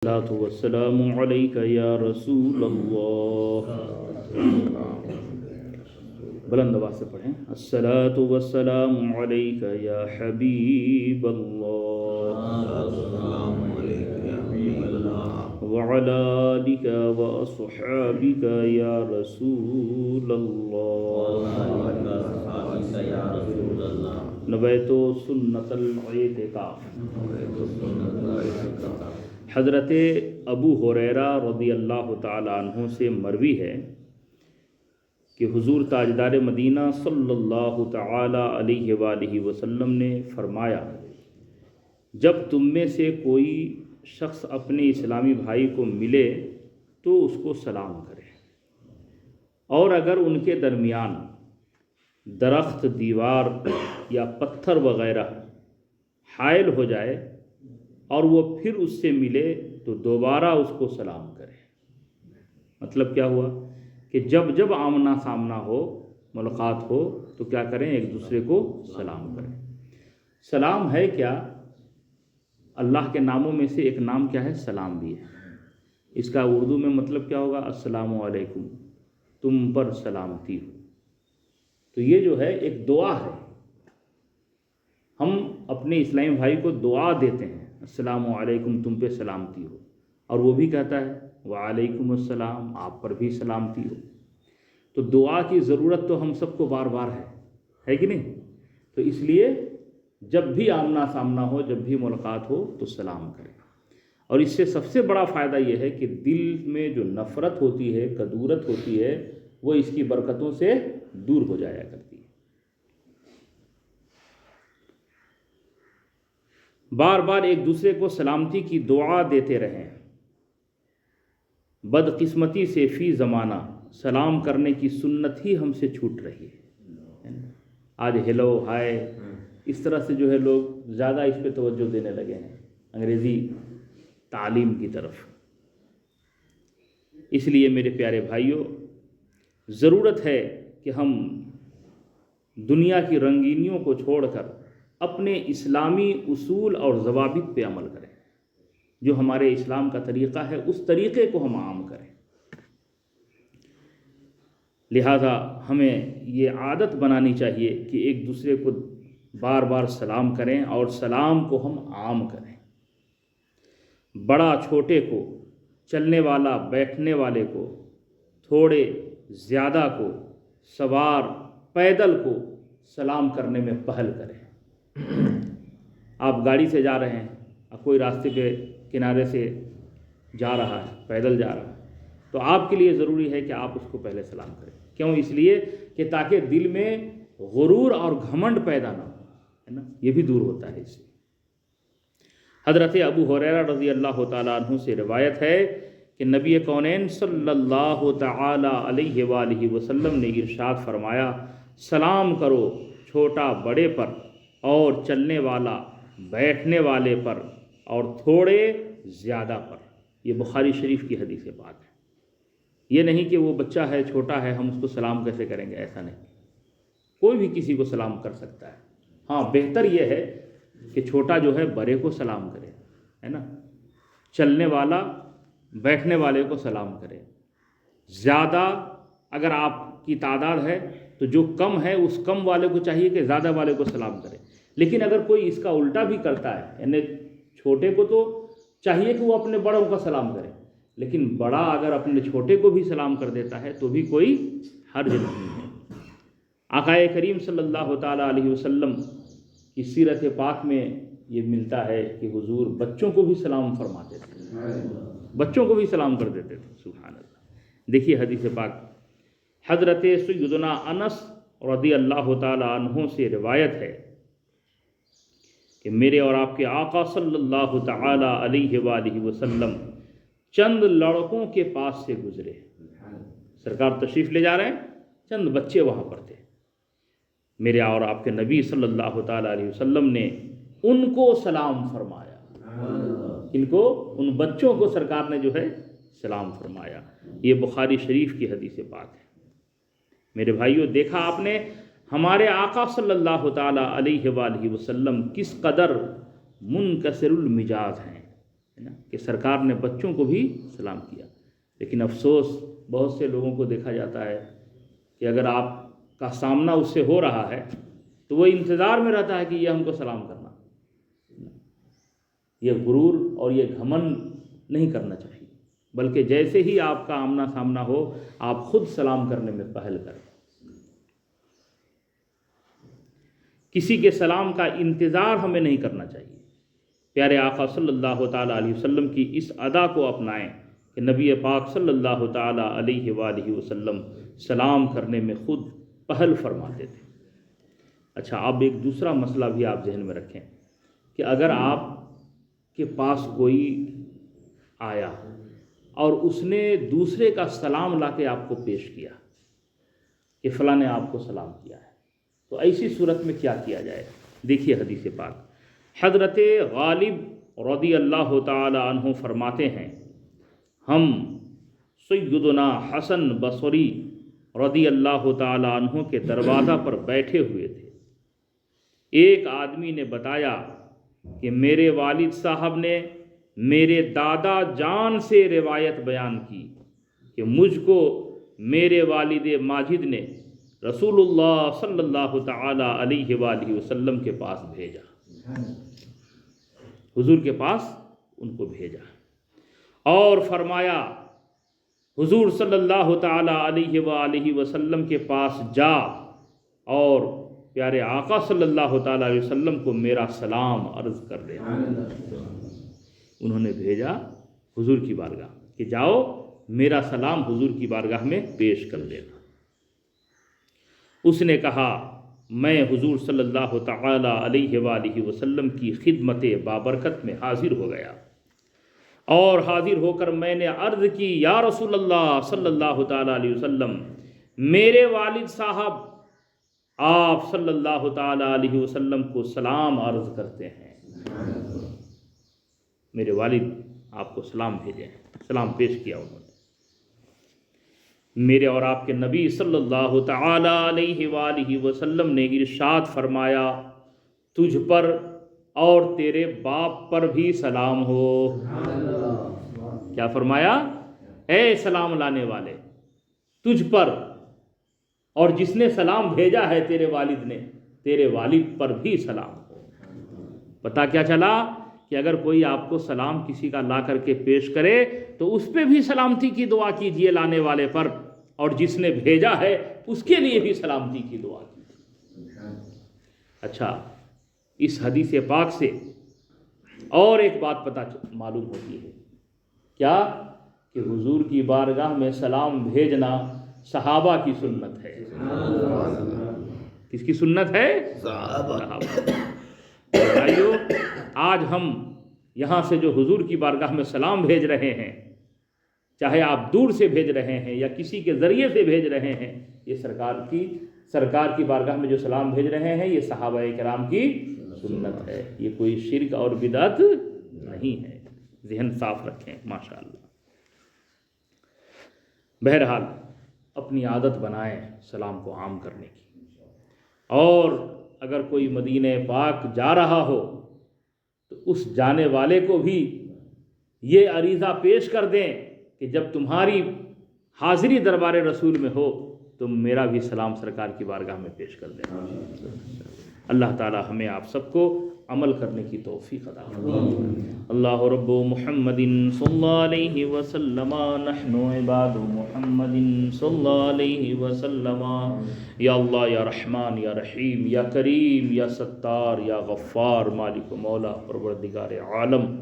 الصلاۃ والسلام علیک یا رسول اللہ. بلند آواز سے پڑھیں. الصلاۃ والسلام علیک یا حبیب اللہ وعلی آلک واصحابک یا رسول اللہ. نویت سنت الاعتکاف. حضرت ابو ہریرہ رضی اللہ تعالیٰ عنہ سے مروی ہے کہ حضور تاجدار مدینہ صلی اللہ تعالیٰ علیہ وآلہ وسلم نے فرمایا، جب تم میں سے کوئی شخص اپنے اسلامی بھائی کو ملے تو اس کو سلام کرے، اور اگر ان کے درمیان درخت، دیوار یا پتھر وغیرہ حائل ہو جائے اور وہ پھر اس سے ملے تو دوبارہ اس کو سلام کرے. مطلب کیا ہوا کہ جب آمنا سامنا ہو، ملاقات ہو، تو کیا کریں؟ ایک دوسرے کو سلام کریں. سلام ہے کیا؟ اللہ کے ناموں میں سے ایک نام کیا ہے؟ سلام بھی ہے. اس کا اردو میں مطلب کیا ہوگا؟ السلام علیکم، تم پر سلامتی ہو. تو یہ جو ہے ایک دعا ہے. ہم اپنے اسلامی بھائی کو دعا دیتے ہیں، السلام علیکم، تم پہ سلامتی ہو، اور وہ بھی کہتا ہے وعلیکم السلام، آپ پر بھی سلامتی ہو. تو دعا کی ضرورت تو ہم سب کو بار بار ہے کہ نہیں؟ تو اس لیے جب بھی آمنا سامنا ہو، جب بھی ملاقات ہو تو سلام کریں. اور اس سے سب سے بڑا فائدہ یہ ہے کہ دل میں جو نفرت ہوتی ہے، کدورت ہوتی ہے، وہ اس کی برکتوں سے دور ہو جایا کرتی ہے. بار بار ایک دوسرے کو سلامتی کی دعا دیتے رہیں. بدقسمتی سے فی زمانہ سلام کرنے کی سنت ہی ہم سے چھوٹ رہی ہے. آج ہیلو، ہائے، اس طرح سے جو ہے لوگ زیادہ اس پہ توجہ دینے لگے ہیں، انگریزی تعلیم کی طرف. اس لیے میرے پیارے بھائیوں، ضرورت ہے کہ ہم دنیا کی رنگینیوں کو چھوڑ کر اپنے اسلامی اصول اور ضوابط پہ عمل کریں. جو ہمارے اسلام کا طریقہ ہے اس طریقے کو ہم عام کریں. لہذا ہمیں یہ عادت بنانی چاہیے کہ ایک دوسرے کو بار بار سلام کریں اور سلام کو ہم عام کریں. بڑا چھوٹے کو، چلنے والا بیٹھنے والے کو، تھوڑے زیادہ کو، سوار پیدل کو سلام کرنے میں پہل کریں. آپ گاڑی سے جا رہے ہیں اور کوئی راستے پہ کنارے سے جا رہا ہے، پیدل جا رہا ہے، تو آپ کے لیے ضروری ہے کہ آپ اس کو پہلے سلام کریں. کیوں؟ اس لیے کہ تاکہ دل میں غرور اور گھمنڈ پیدا نہ ہو، ہے نا؟ یہ بھی دور ہوتا ہے اس سے. حضرت ابو ہریرہ رضی اللہ تعالیٰ عنہ سے روایت ہے کہ نبی کونین صلی اللہ تعالیٰ علیہ وآلہ وسلم نے ارشاد فرمایا، سلام کرو چھوٹا بڑے پر، اور چلنے والا بیٹھنے والے پر، اور تھوڑے زیادہ پر. یہ بخاری شریف کی حدیث پاک ہے. یہ نہیں کہ وہ بچہ ہے، چھوٹا ہے، ہم اس کو سلام کیسے کریں گے، ایسا نہیں. کوئی بھی کسی کو سلام کر سکتا ہے. ہاں، بہتر یہ ہے کہ چھوٹا جو ہے بڑے کو سلام کرے، ہے نا؟ چلنے والا بیٹھنے والے کو سلام کرے. زیادہ اگر آپ کی تعداد ہے تو جو کم ہے اس کم والے کو چاہیے کہ زیادہ والے کو سلام کرے. لیکن اگر کوئی اس کا الٹا بھی کرتا ہے، یعنی چھوٹے کو تو چاہیے کہ وہ اپنے بڑوں کا سلام کرے، لیکن بڑا اگر اپنے چھوٹے کو بھی سلام کر دیتا ہے تو بھی کوئی حرج نہیں ہے. آقا کریم صلی اللہ تعالیٰ علیہ وسلم کی سیرت پاک میں یہ ملتا ہے کہ حضور بچوں کو بھی سلام فرماتے تھے، بچوں کو بھی سلام کر دیتے تھے. سبحان اللہ. دیکھیے حدیث پاک، حضرت سیدنا انس رضی اللہ تعالیٰ عنہ سے روایت ہے کہ میرے اور آپ کے آقا صلی اللہ تعالیٰ علیہ وآلہ وسلم چند لڑکوں کے پاس سے گزرے. سرکار تشریف لے جا رہے ہیں، چند بچے وہاں پر تھے. میرے اور آپ کے نبی صلی اللہ تعالیٰ علیہ وسلم نے ان کو سلام فرمایا. ان کو، ان بچوں کو سرکار نے جو ہے سلام فرمایا. یہ بخاری شریف کی حدیث پاک ہے. میرے بھائیوں، دیکھا آپ نے ہمارے آقا صلی اللہ تعالیٰ علیہ وآلہ وسلم کس قدر منکسر المزاج ہیں. ہے نا، کہ سرکار نے بچوں کو بھی سلام کیا. لیکن افسوس بہت سے لوگوں کو دیکھا جاتا ہے کہ اگر آپ کا سامنا اس سے ہو رہا ہے تو وہ انتظار میں رہتا ہے کہ یہ ہم کو سلام کرنا. یہ غرور اور یہ گھمنڈ نہیں کرنا چاہیے، بلکہ جیسے ہی آپ کا آمنا سامنا ہو آپ خود سلام کرنے میں پہل کریں. کسی کے سلام کا انتظار ہمیں نہیں کرنا چاہیے. پیارے آقا صلی اللہ تعالیٰ علیہ وسلم کی اس ادا کو اپنائیں کہ نبی پاک صلی اللہ تعالیٰ علیہ وآلہ وسلم سلام کرنے میں خود پہل فرماتے تھے. اچھا، اب ایک دوسرا مسئلہ بھی آپ ذہن میں رکھیں کہ اگر آپ کے پاس کوئی آیا اور اس نے دوسرے کا سلام لا کے آپ کو پیش کیا کہ فلاں نے آپ کو سلام کیا ہے، تو ایسی صورت میں کیا کیا جائے؟ دیکھیے حدیث پاک. حضرت غالب رضی اللہ تعالی عنہ فرماتے ہیں، ہم سیدنا حسن بصری رضی اللہ تعالی عنہ کے دروازہ پر بیٹھے ہوئے تھے. ایک آدمی نے بتایا کہ میرے والد صاحب نے میرے دادا جان سے روایت بیان کی کہ مجھ کو میرے والد ماجد نے رسول اللہ صلی اللہ تعالی علیہ وآلہ وسلم کے پاس بھیجا، حضور کے پاس ان کو بھیجا اور فرمایا حضور صلی اللہ تعالی علیہ وآلہ وسلم کے پاس جا اور پیارے آقا صلی اللہ تعالی علیہ وسلم کو میرا سلام عرض کر دینا. انہوں نے بھیجا حضور کی بارگاہ کہ جاؤ میرا سلام حضور کی بارگاہ میں پیش کر دینا. اس نے کہا میں حضور صلی اللہ تعالی علیہ وآلہ وسلم کی خدمت بابرکت میں حاضر ہو گیا اور حاضر ہو کر میں نے عرض کی یا رسول اللہ صلی اللہ تعالی علیہ وسلم، میرے والد صاحب آپ صلی اللہ تعالی علیہ وسلم کو سلام عرض کرتے ہیں. میرے والد آپ کو سلام بھیجے ہیں، سلام پیش کیا انہوں نے. میرے اور آپ کے نبی صلی اللہ تعالی علیہ وآلہ وسلم نے ارشاد فرمایا تجھ پر اور تیرے باپ پر بھی سلام ہو. کیا فرمایا؟ اے سلام لانے والے، تجھ پر اور جس نے سلام بھیجا ہے تیرے والد نے، تیرے والد پر بھی سلام ہو. پتہ کیا چلا کہ اگر کوئی آپ کو سلام کسی کا لا کر کے پیش کرے تو اس پہ بھی سلامتی کی دعا کیجیے لانے والے پر، اور جس نے بھیجا ہے اس کے لیے بھی سلامتی کی دعا کیجیے. اچھا، اس حدیث پاک سے اور ایک بات پتہ معلوم ہوتی ہے، کیا کہ حضور کی بارگاہ میں سلام بھیجنا صحابہ کی سنت ہے. کس کی سنت ہے؟ صحابہ. بھائیو، آج ہم یہاں سے جو حضور کی بارگاہ میں سلام بھیج رہے ہیں، چاہے آپ دور سے بھیج رہے ہیں یا کسی کے ذریعے سے بھیج رہے ہیں، یہ سرکار کی بارگاہ میں جو سلام بھیج رہے ہیں یہ صحابہ کرام کی سنت ہے. یہ کوئی شرک اور بدعت نہیں ہے. ذہن صاف رکھیں ماشاءاللہ. بہرحال اپنی عادت بنائیں سلام کو عام کرنے کی، اور اگر کوئی مدینہ پاک جا رہا ہو تو اس جانے والے کو بھی یہ عریضہ پیش کر دیں کہ جب تمہاری حاضری دربار رسول میں ہو تم میرا بھی سلام سرکار کی بارگاہ میں پیش کر دیں. اللہ تعالی ہمیں آپ سب کو عمل کرنے کی توفیق عطا فرمائے. اللہ رب محمد صلی اللہ علیہ وسلم، نحن عباد محمد صلی اللہ علیہ وسلم. یا اللہ، یا رحمان، یا رحیم، یا کریم، یا ستار، یا غفار، مالک و مولا، پروردگار عالم،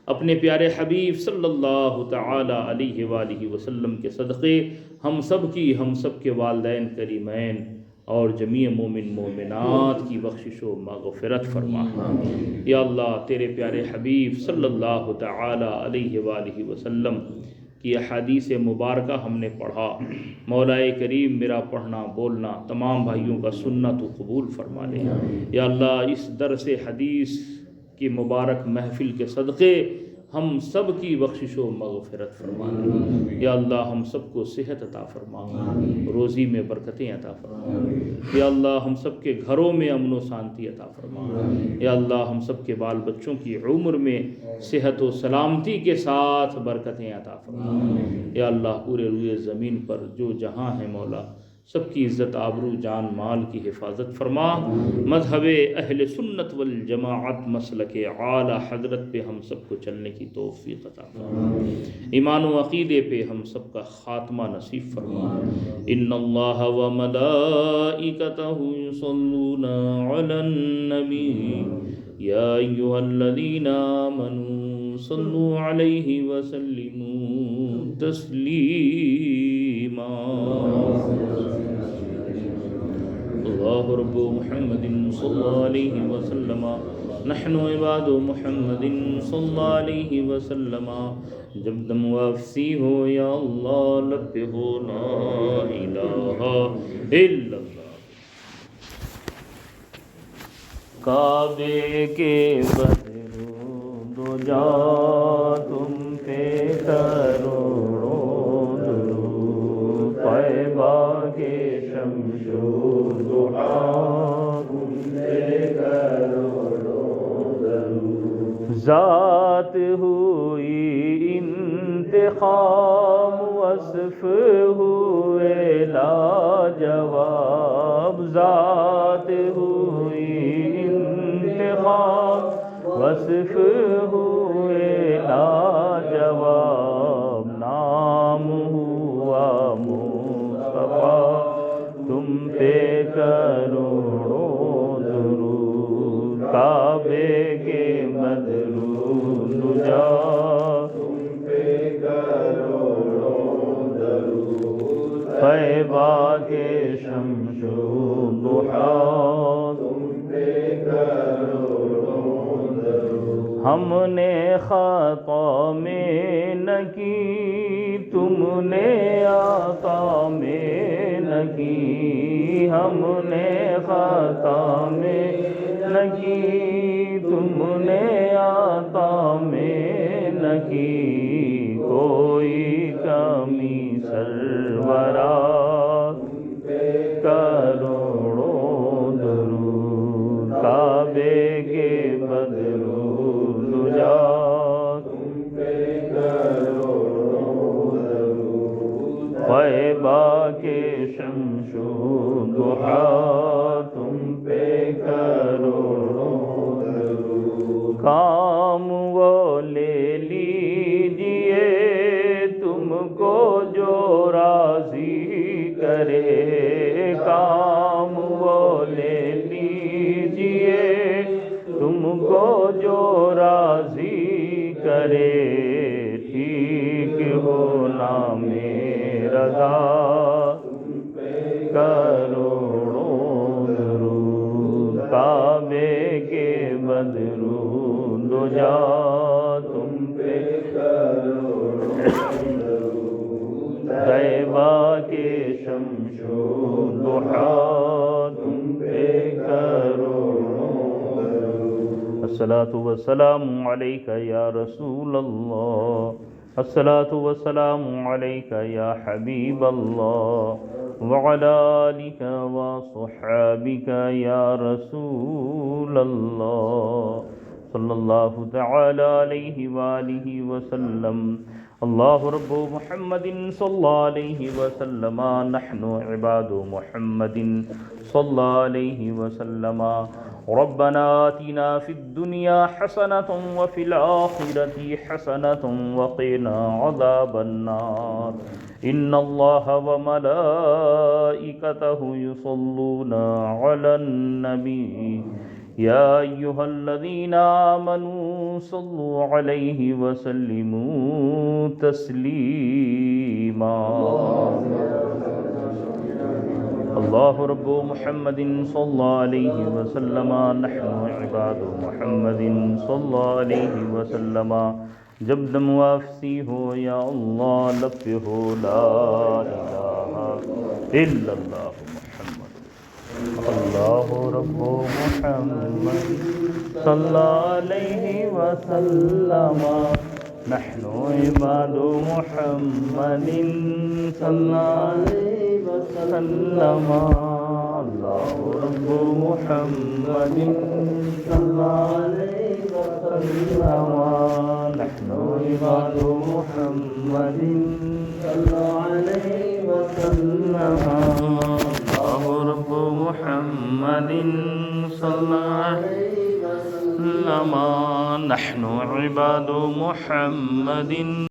اپنے پیارے حبیب صلی اللہ تعالی علیہ وآلہ وسلم کے صدقے ہم سب کے والدین کریمین اور جمیع مومن مومنات کی بخشش و مغفرت فرما. یا اللہ، تیرے پیارے حبیب صلی اللہ تعالی علیہ وآلہ وسلم کی احادیث مبارکہ ہم نے پڑھا، مولا کریم میرا پڑھنا بولنا تمام بھائیوں کا سننا تو قبول فرما لے. یا اللہ، اس درس حدیث کی مبارک محفل کے صدقے ہم سب کی بخشش و مغفرت فرما دے۔ یا اللہ ہم سب کو صحت عطا فرما، روزی میں برکتیں عطا فرما۔ یا اللہ ہم سب کے گھروں میں امن و شانتی عطا فرما۔ یا اللہ ہم سب کے بال بچوں کی عمر میں صحت و سلامتی کے ساتھ برکتیں عطا فرما۔ یا اللہ پورے روئے زمین پر جو جہاں ہے مولا، سب کی عزت آبرو جان مال کی حفاظت فرما۔ مذہب اہل سنت والجماعت مسلک اعلیٰ حضرت پہ ہم سب کو چلنے کی توفیق عطا فرما۔ ایمان و عقیدے پہ ہم سب کا خاتمہ نصیب فرما۔ ان اللہ و ملائکتہ یصلون علی النبی یا ایھا الذین آمنوا صلوا علیہ وسلموا تسلیما۔ اللہ رب محمد صلی اللہ علیہ وسلم، نحن عباد محمد صلی اللہ علیہ وسلم۔ جب دم واپسی ہو یا اللہ لب پہ ہو لا الہ الا اللہ۔ کعبے کے بدرود و جا تم پہ کروڑوں درود، طیبہ کے شمس و ضحیٰ تم پہ کروڑوں درود۔ ذات ہوئی انتخاب، وصف ہوئے لاجواب، ذات ہوئی انتخاب، وصف ہوئے لاجواب، نام ہوا مصطفیٰ تم پہ کروڑوں درود۔ کعبے کے بدرود جا تم پہ کروڑوں درود، طیبہ کے شمس و ضحیٰ تم پہ کروڑوں درود۔ ہم نے خطا میں نہ کی، تم نے عطا میں نہ کی، ہم نے خطا میں نہ کی، تم نے عطا میں نہ کی، کوئی کمی سرورا تم پہ کروڑوں درود۔ کعبے کے بدرود جا تم پہ کروڑوں درود، طیبہ کے شمس و ضحیٰ تم پہ کروڑوں درود۔ کام وہ لے لیجئے تم کو جو راضی کرے، کام وہ لے لیجئے تم کو جو راضی کرے، ٹھیک ہو نام رضا تم پہ کروڑوں درود۔ کعبے کے بدرود جا تم پہ کروڑوں درود، طیبہ کے شمس و ضحیٰ تم پہ کروڑوں درود۔ الصلاۃ والسلام علیک یا رسول اللہ، الصلاۃ والسلام علیک یا حبیب اللہ، وعلی آلک وصحابک یا رسول اللہ، صلی اللہ تعالی علیہ وآلہ وسلم۔ اللہ رب محمد صلی اللہ علیہ وسلم، نحن عباد محمد صلی اللہ علیہ وسلم۔ ربنا آتنا فی الدنیا حسنة وفی الآخرة حسنة وقنا عذاب النار۔ ان اللہ وملائکتہ یصلون علی النبی یا ایھا الذین آمنوا صلوا علیہ وسلموا تسلیما۔ اللہ رب محمد صلی اللہ علیہ وسلم، نحن عباد محمد صلی اللہ علیہ وسلم۔ جب دم واپسی ہو یا اللہ لب پہ ہو لا الہ الا اللہ محمد۔ اللہ رب محمد صلی اللہ علیہ وسلم، نحن عباد محمد صلی اللہ علیہ وسلم اللہ رب محمد صلی اللہ علیہ وسلم نحن عباد محمد صلی اللہ علیہ وسلم اللہ رب محمد صلی اللہ علیہ وسلم نحن عباد محمد